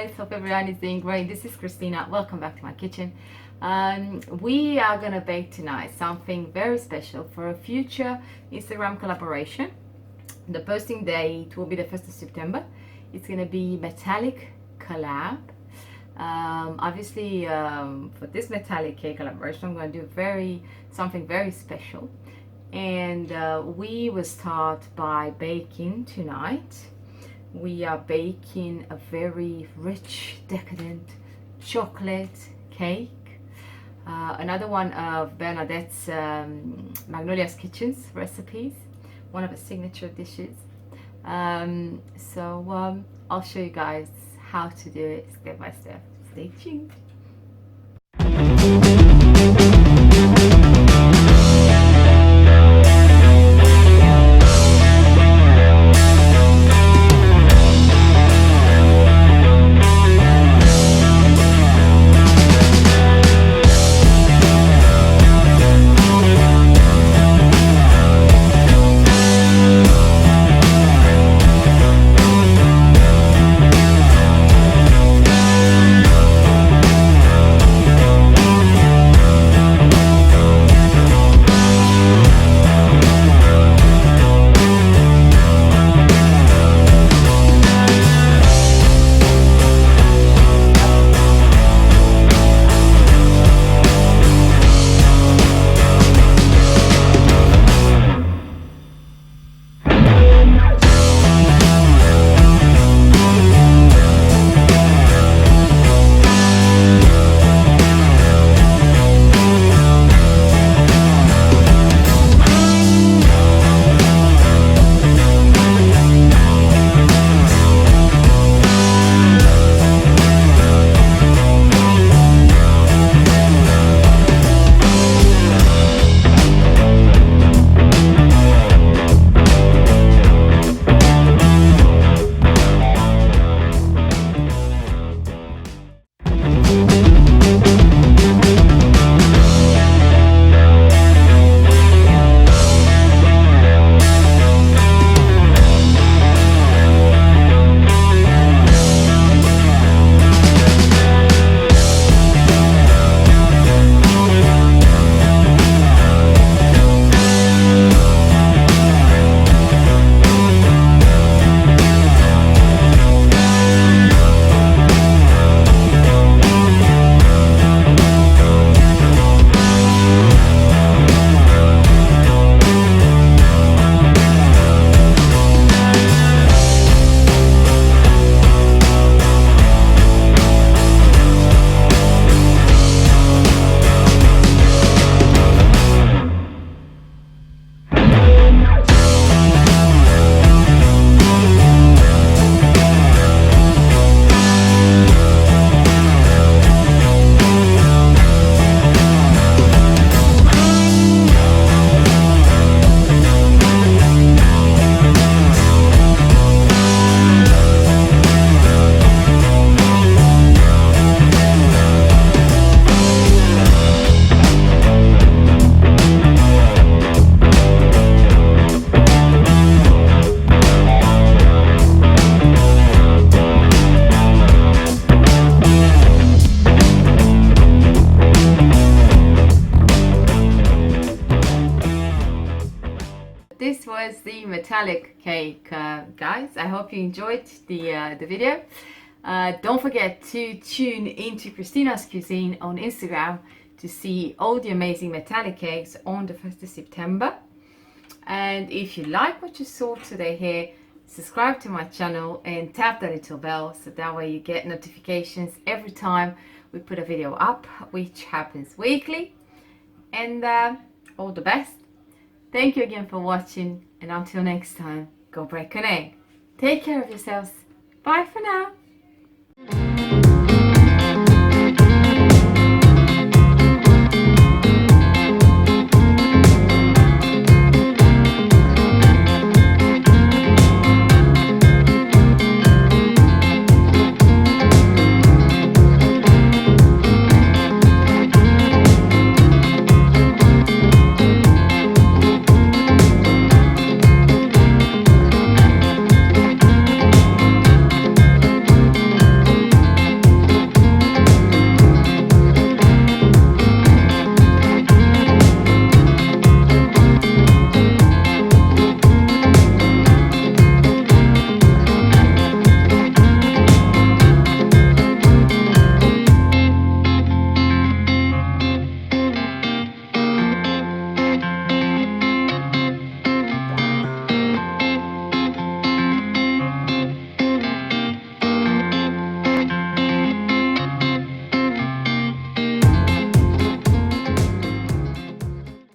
guys, hope everyone is doing great. This is Christina. Welcome back to my kitchen. We are gonna bake tonight something very special for a future Instagram collaboration. The posting date will be the 1st of September. It's gonna be metallic collab. Obviously, for this metallic cake collaboration, I'm gonna do something very special. And we will start by baking tonight. We are baking a very rich, decadent chocolate cake. Another one of Bernadette's Magnolia's Kitchen's recipes, one of her signature dishes. So I'll show you guys how to do it step by step. Stay tuned. This was the metallic cake, guys. I hope you enjoyed the video. Don't forget to tune into Christina's Cuisine on Instagram to see all the amazing metallic cakes on the 1st of September. And if you like what you saw today here, subscribe to my channel and tap the little bell so that way you get notifications every time we put a video up, which happens weekly. And all the best. Thank you again for watching, and until next time, go break an egg. Take care of yourselves. Bye for now.